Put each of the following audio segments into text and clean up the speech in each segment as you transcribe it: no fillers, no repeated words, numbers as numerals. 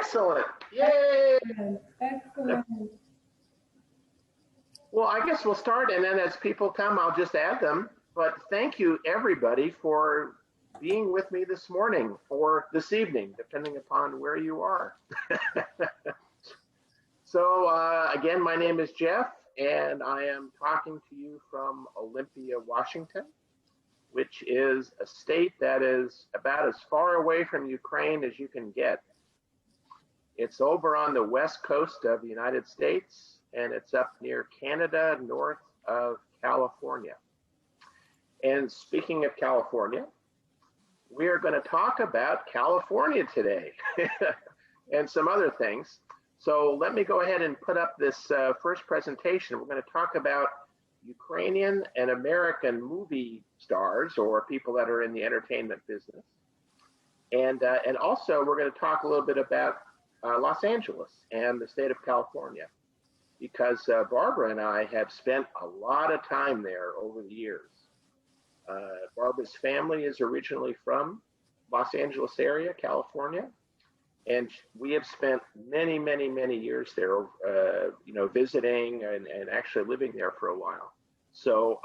Excellent. Yay. Excellent. Well, I guess we'll start, and then as people come, I'll just add them. But thank you, everybody, for being with me this morning or this evening, depending upon where you are. So again, my name is Jeff, and I am talking to you from Olympia, Washington, which is a state that is about as far away from Ukraine as you can get. It's over on the west coast of the United States, and it's up near Canada, north of California. And speaking of California, we are going to talk about California today and some other things. So let me go ahead and put up this first presentation. We're going to talk about Ukrainian and American movie stars, or people that are in the entertainment business. And also we're going to talk a little bit about Los Angeles and the state of California, because Barbara and I have spent a lot of time there over the years. Barbara's family is originally from Los Angeles area, California. And we have spent many, many, many years there, visiting and actually living there for a while. So,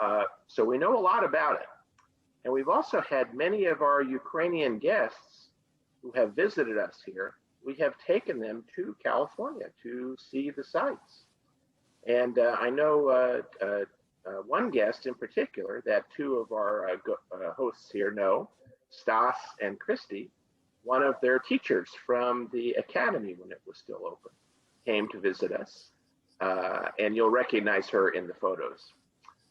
so we know a lot about it. And we've also had many of our Ukrainian guests who have visited us here. We have taken them to California to see the sights. And I know one guest in particular that two of our hosts here know, Stas and Christy. One of their teachers from the academy when it was still open came to visit us, and you'll recognize her in the photos.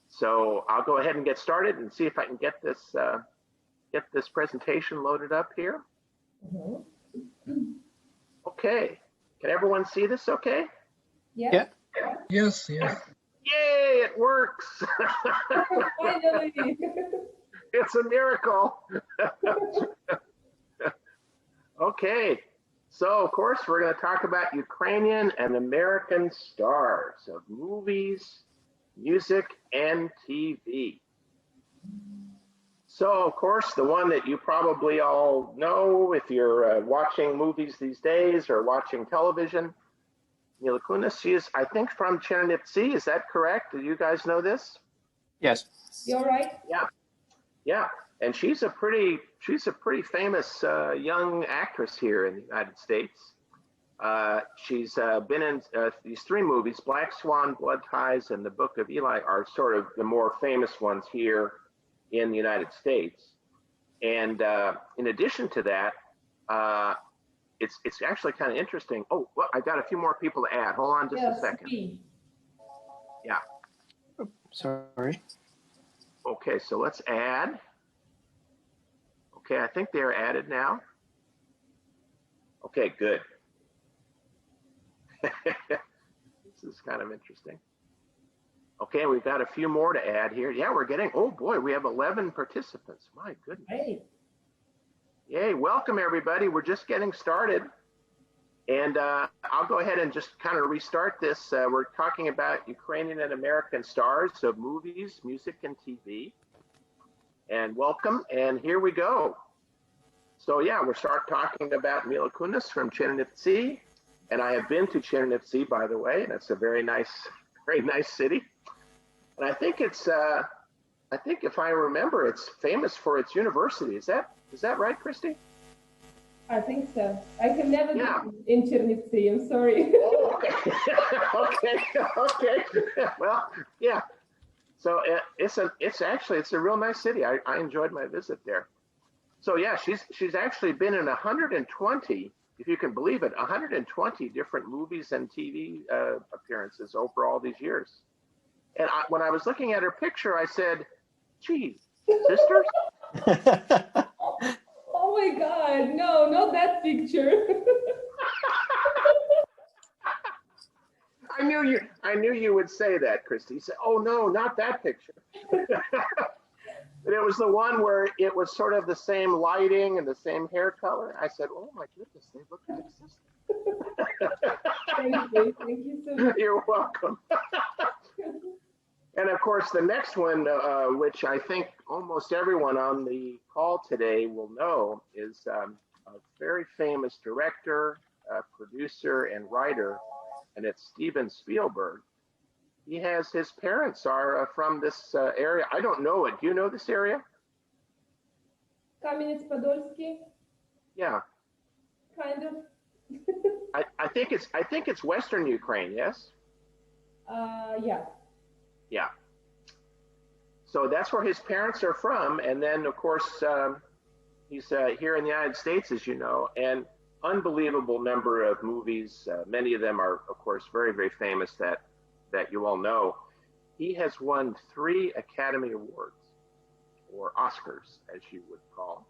So I'll go ahead and get started and see if I can get this presentation loaded up here. Okay, can everyone see this okay? Yeah. Yes, yes. Yay, it works. Finally. It's a miracle. Okay, so of course we're going to talk about Ukrainian and American stars of movies, music, and TV. So of course the one that you probably all know if you're watching movies these days or watching television, Mila Kunis, she is, I think, from Chernivtsi. Is that correct? Do you guys know this? Yes. You're right. Yeah. And she's a pretty famous young actress here in the United States. She's been in these three movies, Black Swan, Blood Ties, and The Book of Eli are sort of the more famous ones here in the United States. And in addition to that, it's actually kind of interesting. Oh, well, I got a few more people to add. Hold on just a second. Me. Yeah. Oh, sorry. Okay, so let's add. Okay, I think they're added now. Okay, good. This is kind of interesting. Okay, we've got a few more to add here. Yeah, we're getting, oh boy, we have 11 participants. My goodness. Hey. Yay, welcome everybody. We're just getting started. And I'll go ahead and just kind of restart this. We're talking about Ukrainian and American stars of movies, music, and TV. And welcome, and here we go. So yeah, we'll start talking about Mila Kunis from Chernivtsi, and I have been to Chernivtsi, by the way, and it's a very nice city. And I think it's, I think if I remember, it's famous for its university. Is that right, Christy? I think so. I have never Yeah. been in Chernivtsi. I'm sorry. Oh, okay. okay. Well, yeah. So it's a real nice city. I enjoyed my visit there. So yeah, she's actually been in 120, if you can believe it, 120 different movies and TV appearances over all these years. And when I was looking at her picture, I said, "Gee, sisters." Oh my God! No, not that picture. I knew you would say that, Christy. You said, "Oh no, not that picture." And it was the one where it was sort of the same lighting and the same hair color. I said, "Oh my goodness, they look like sisters." Thank you so much. You're welcome. And of course, the next one, which I think almost everyone on the call today will know, is a very famous director, producer and writer, and it's Steven Spielberg. He has, his parents are from this area. I don't know it. Do you know this area? Кам'янець-Подольський, Yeah. kind of. I think it's Western Ukraine, yes? Yeah. Yeah. So that's where his parents are from. And then, of course, he's here in the United States, as you know, and unbelievable number of movies. Many of them are, of course, very, very famous that you all know. He has won 3 Academy Awards, or Oscars, as you would call,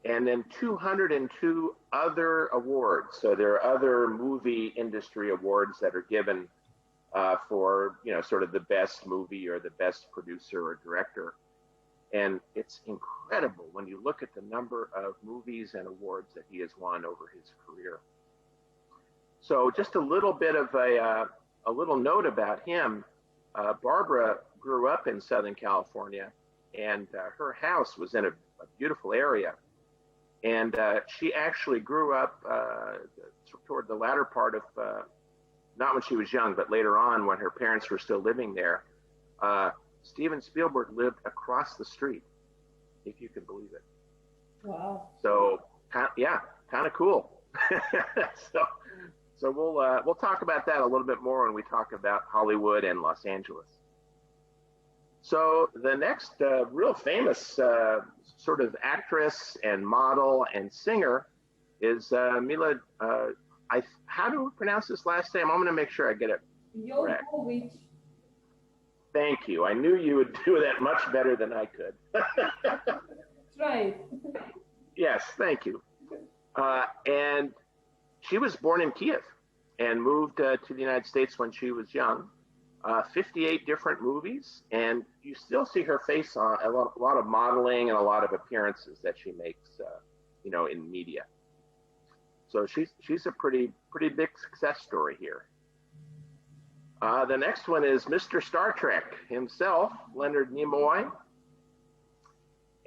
and then 202 other awards. So there are other movie industry awards that are given for, you know, sort of the best movie or the best producer or director. And it's incredible when you look at the number of movies and awards that he has won over his career. So just a little bit of a little note about him. Barbara grew up in Southern California, and her house was in a beautiful area. And she actually grew up toward the latter part of, not when she was young, but later on when her parents were still living there. Steven Spielberg lived across the street, if you can believe it. Wow. So, yeah, kind of cool. So we'll talk about that a little bit more when we talk about Hollywood and Los Angeles. So the next real famous sort of actress and model and singer is Mila. How do we pronounce this last name? I'm going to make sure I get it correct. Jovovich. Thank you. I knew you would do that much better than I could. Right. Yes, thank you. And she was born in Kiev and moved to the United States when she was young. 58 different movies, and you still see her face on a lot of modeling and a lot of appearances that she makes, you know, in media. So she's a pretty big success story here. The next one is Mr. Star Trek himself, Leonard Nimoy.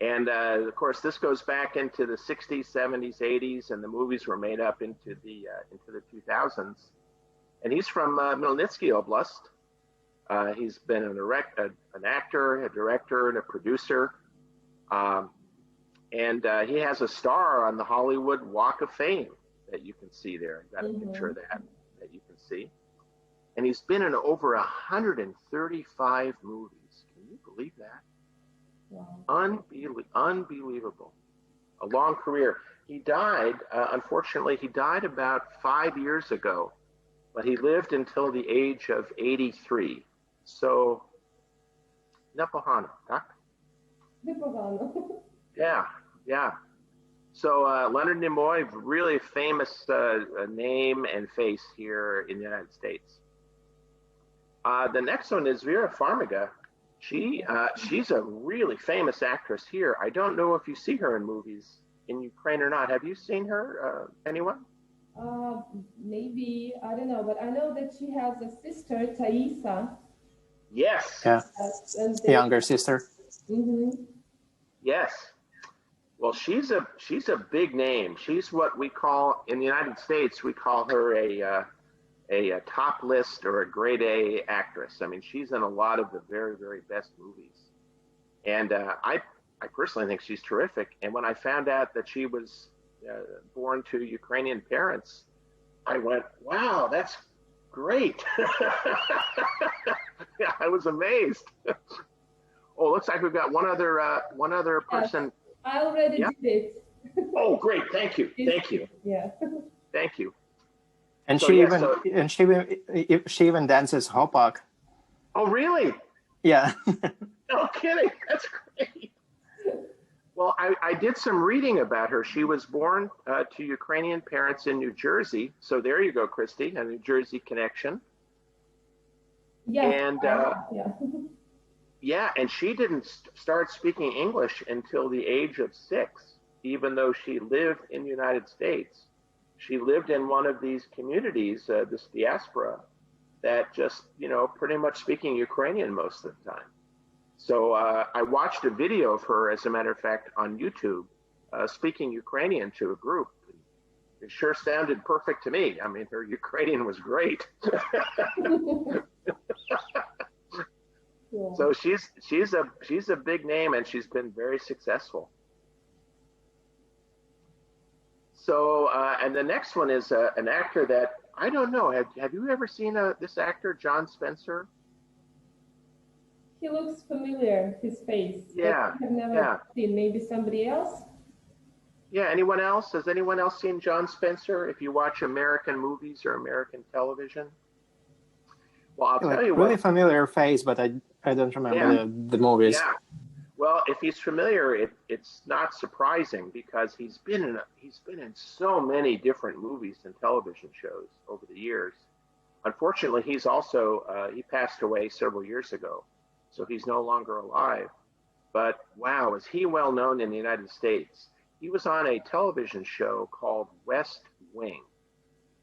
And of course, this goes back into the 60s, 70s, 80s, and the movies were made up into the 2000s. And he's from Khmelnytsky Oblast. He's been an actor, a director, and a producer. And he has a star on the Hollywood Walk of Fame that you can see there. I've got a picture of that you can see. And he's been in over 135 movies. Can you believe that? Wow. Unbelievable. A long career. He died, unfortunately, he died about 5 years ago, but he lived until the age of 83. So, nepogano, tak? Непогано. Yeah. So Leonard Nimoy, really famous name and face here in the United States. The next one is Vera Farmiga. She's a really famous actress here. I don't know if you see her in movies in Ukraine or not. Have you seen her, anyone? Maybe, I don't know, but I know that she has a sister, Thaisa. Yes. Yeah. And The younger sister. Mm-hmm. Yes. Well, she's a big name. She's what we call in the United States, we call her a top list or a grade A actress. I mean, she's in a lot of the very, very best movies. And I personally think she's terrific. And when I found out that she was born to Ukrainian parents, I went, wow, that's great. Yeah, I was amazed. Oh, looks like we've got one other person. I already did it. Oh, great. Thank you. Yeah. Thank you. And So, she even dances hopak. Oh, really? Yeah. No kidding. That's great. Well, I did some reading about her. She was born to Ukrainian parents in New Jersey. So there you go, Christy, a New Jersey connection. Yeah. And yeah, and she didn't start speaking English until the age of 6, even though she lived in the United States. She lived in one of these communities, this diaspora, that just, you know, pretty much speaking Ukrainian most of the time. So I watched a video of her, as a matter of fact, on YouTube, speaking Ukrainian to a group. it sure sounded perfect to me. I mean, her Ukrainian was great. Yeah. So she's a big name, and she's been very successful. So and the next one is an actor that I don't know. Have you ever seen this actor, John Spencer? He looks familiar, his face. Yeah, But I have never yeah. seen. Maybe somebody else? Yeah, anyone else? Has anyone else seen John Spencer? If you watch American movies or American television? Well, I'll Like tell you really what. familiar face, but I don't remember Yeah. the movies. Yeah. Well, if he's familiar, it's not surprising because he's been in so many different movies and television shows over the years. Unfortunately, he's also he passed away several years ago, so he's no longer alive. But wow, is he well known in the United States? He was on a television show called West Wing,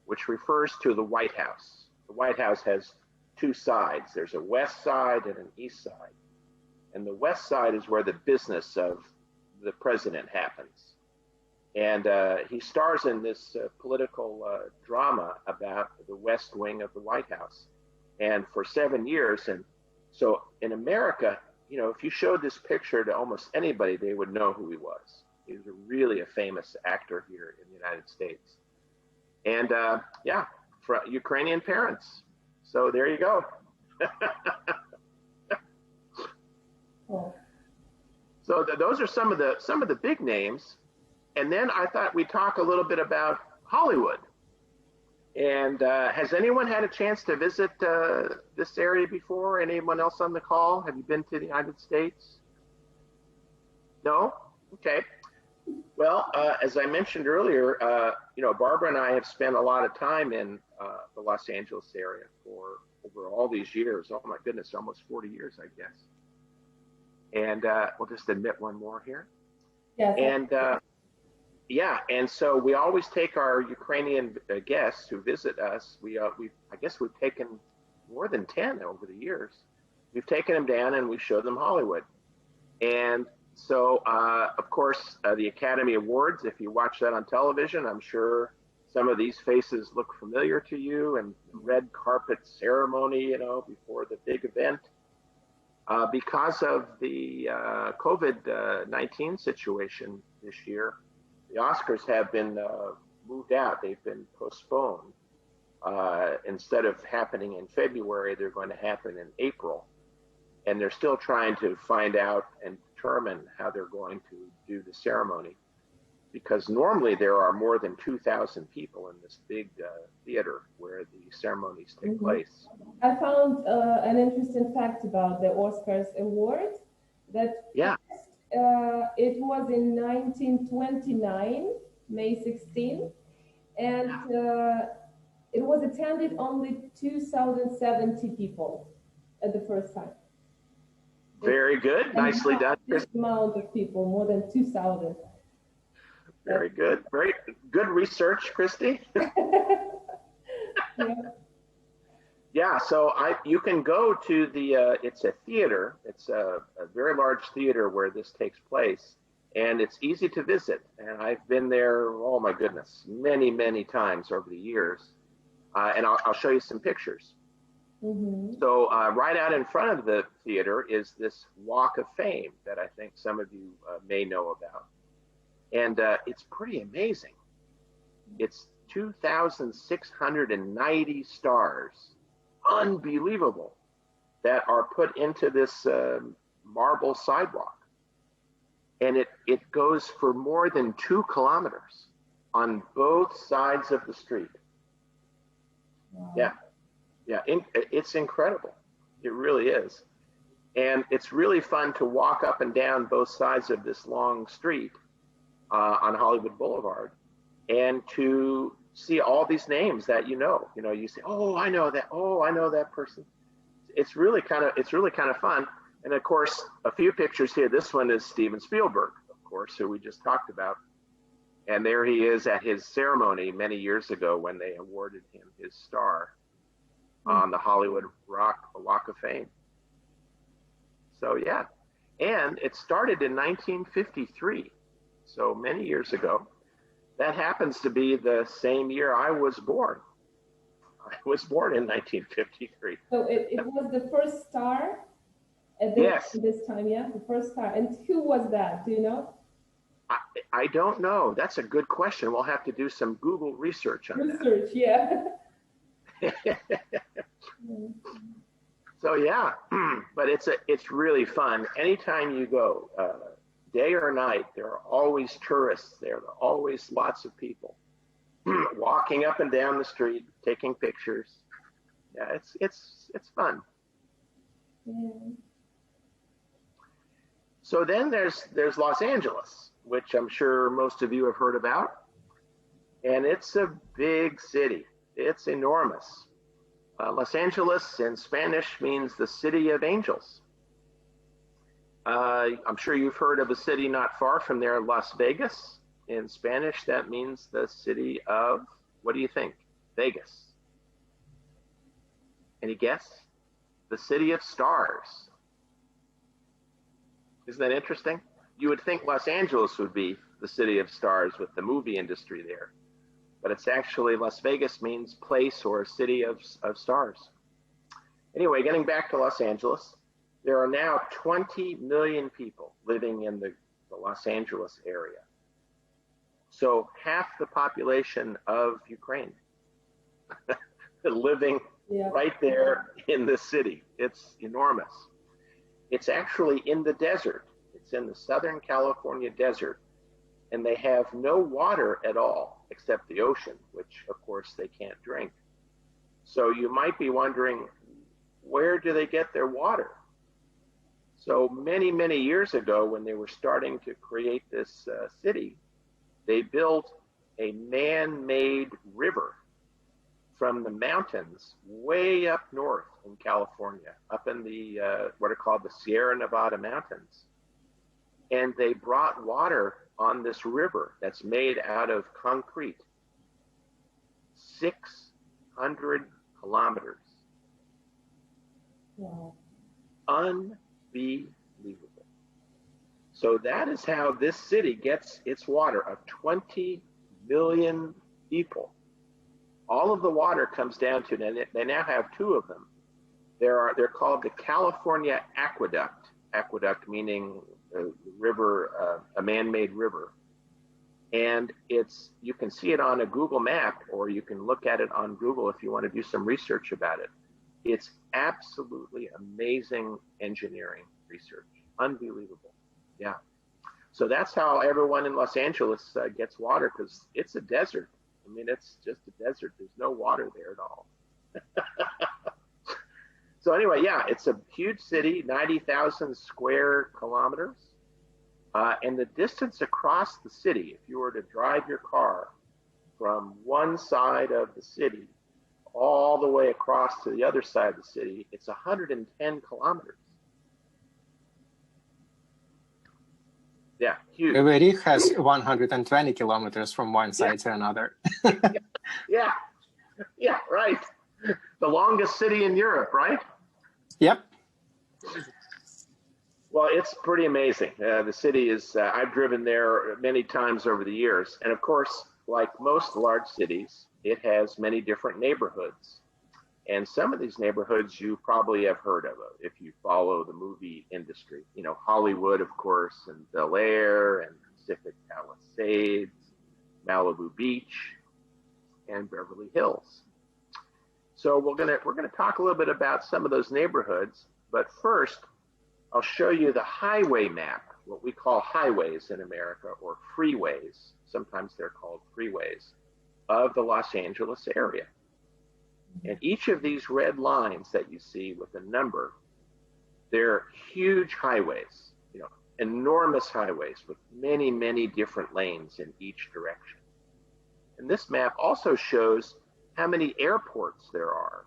which refers to the White House. The White House has two sides. There's a west side and an east side. And the west side is where the business of the president happens. And he stars in this political drama about the West Wing of the White House. And for 7 years, and so in America, you know, if you showed this picture to almost anybody, they would know who he was. He was really a famous actor here in the United States. And yeah, for Ukrainian parents. So there you go. Oh. So those are some of the big names. And then I thought we'd talk a little bit about Hollywood. And has anyone had a chance to visit this area before? Anyone else on the call? Have you been to the United States? No? Okay. Well, as I mentioned earlier, you know, Barbara and I have spent a lot of time in the Los Angeles area for over all these years. Oh my goodness, almost 40 years, I guess. And we'll just admit one more here. Yes. And yeah, and so we always take our Ukrainian guests who visit us. I guess we've taken more than 10 over the years. We've taken them down and we showed them Hollywood. And so, of course, the Academy Awards, if you watch that on television, I'm sure some of these faces look familiar to you, and the red carpet ceremony, you know, before the big event. Because of the COVID-19 situation this year, the Oscars have been moved out. They've been postponed. Instead of happening in February, they're going to happen in April. And they're still trying to find out and determine how they're going to do the ceremony. Because normally there are more than 2,000 people in this big theater where the ceremonies take place. I found an interesting fact about the Oscars award that Yeah. it was in 1929, May 16, and it was attended only 2,070 people at the first time. Very good. And Nicely done. this amount of people, more than 2,000. Very good. Very good research, Christy. Yeah. Yeah, so you can go to the, it's a theater. It's a very large theater where this takes place. And it's easy to visit. And I've been there, oh my goodness, many, many times over the years. And I'll show you some pictures. Mm-hmm. So right out in front of the theater is this Walk of Fame that I think some of you may know about. And it's pretty amazing. It's 2,690 stars, unbelievable, that are put into this marble sidewalk. And it goes for more than 2 kilometers on both sides of the street. Wow. Yeah. Yeah, it's incredible. It really is. And it's really fun to walk up and down both sides of this long street on Hollywood Boulevard and to see all these names that you know. You know, you say, oh, I know that. Oh, I know that person. It's really kind of fun. And of course, a few pictures here. This one is Steven Spielberg, of course, who we just talked about. And there he is at his ceremony many years ago when they awarded him his star on the Hollywood Walk of Fame. So yeah, and it started in 1953, so many years ago. That happens to be the same year I was born. I was born in 1953. So it was the first star at this time, yeah? The first star. And who was that? Do you know? I don't know. That's a good question. We'll have to do some Google research on that. Research, yeah. So yeah, but it's really fun. Anytime you go, day or night, there are always tourists there. There are always lots of people walking up and down the street, taking pictures. Yeah, it's fun. Yeah. So then there's Los Angeles, which I'm sure most of you have heard about, and it's a big city. It's enormous. Los Angeles in Spanish means the city of angels. I'm sure you've heard of a city not far from there, Las Vegas. In Spanish, that means the city of, what do you think? Vegas. Any guess? The city of stars. Isn't that interesting? You would think Los Angeles would be the city of stars with the movie industry there. But it's actually, Las Vegas means place or city of stars. Anyway, getting back to Los Angeles, there are now 20 million people living in the Los Angeles area. So half the population of Ukraine living right there in the city. It's enormous. It's actually in the desert. It's in the Southern California desert. And they have no water at all except the ocean, which of course they can't drink. So you might be wondering, where do they get their water? So many, many years ago, when they were starting to create this city, they built a man-made river from the mountains way up north in California, up in the what are called the Sierra Nevada mountains. And they brought water on this river that's made out of concrete, 600 kilometers. Wow. Unbelievable. So that is how this city gets its water of 20 million people. All of the water comes down to, and they now have two of them. They're called the California Aqueduct. Aqueduct meaning river, a man-made river. And you can see it on a Google map, or you can look at it on Google if you want to do some research about it. It's absolutely amazing engineering research. Unbelievable. Yeah. So that's how everyone in Los Angeles gets water, because it's a desert. I mean, it's just a desert. There's no water there at all. So anyway, yeah, it's a huge city, 90,000 square kilometers. And the distance across the city, if you were to drive your car from one side of the city all the way across to the other side of the city, it's 110 kilometers. Yeah, huge. Every has 120 kilometers from one side to another. Yeah, right. The longest city in Europe, right? Yep. Well, it's pretty amazing. The city is, I've driven there many times over the years. And of course, like most large cities, it has many different neighborhoods. And some of these neighborhoods you probably have heard of if you follow the movie industry. You know, Hollywood, of course, and Bel Air, and Pacific Palisades, Malibu Beach, and Beverly Hills. So we're gonna talk a little bit about some of those neighborhoods. But first, I'll show you the highway map, what we call highways in America, or freeways. Sometimes they're called freeways, of the Los Angeles area. And each of these red lines that you see with a number, they're huge highways, you know, enormous highways with many, many different lanes in each direction. And this map also shows how many airports there are.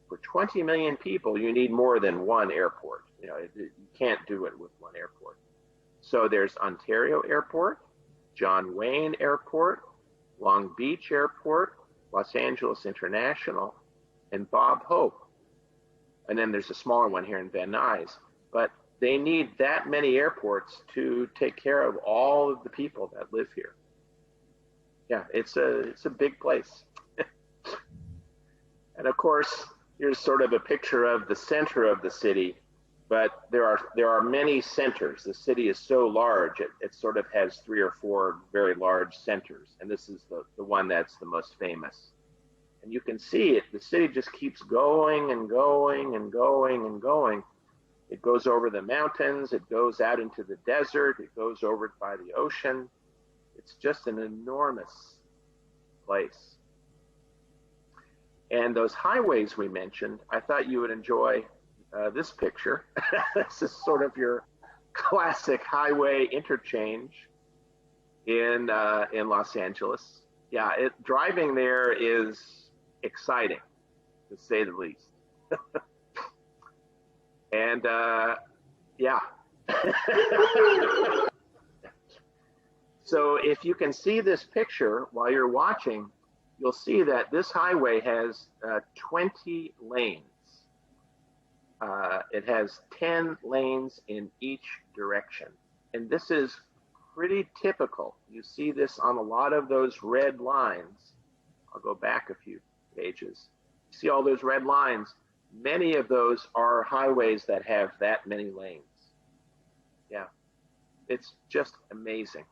For 20 million people, you need more than one airport. You know, you can't do it with one airport. So there's Ontario Airport, John Wayne Airport, Long Beach Airport, Los Angeles International, and Bob Hope. And then there's a smaller one here in Van Nuys. But they need that many airports to take care of all of the people that live here. Yeah, it's a big place. And of course, here's sort of a picture of the center of the city, but there are many centers. The city is so large, it sort of has 3 or 4 very large centers, and this is the one that's the most famous. And you can see it, the city just keeps going and going and going and going. It goes over the mountains, it goes out into the desert, it goes over by the ocean. It's just an enormous place. And those highways we mentioned, I thought you would enjoy this picture. This is sort of your classic highway interchange in Los Angeles. Yeah, driving there is exciting, to say the least. And yeah. So if you can see this picture while you're watching, you'll see that this highway has 20 lanes. It has 10 lanes in each direction. And this is pretty typical. You see this on a lot of those red lines. I'll go back a few pages. You see all those red lines. Many of those are highways that have that many lanes. Yeah, it's just amazing.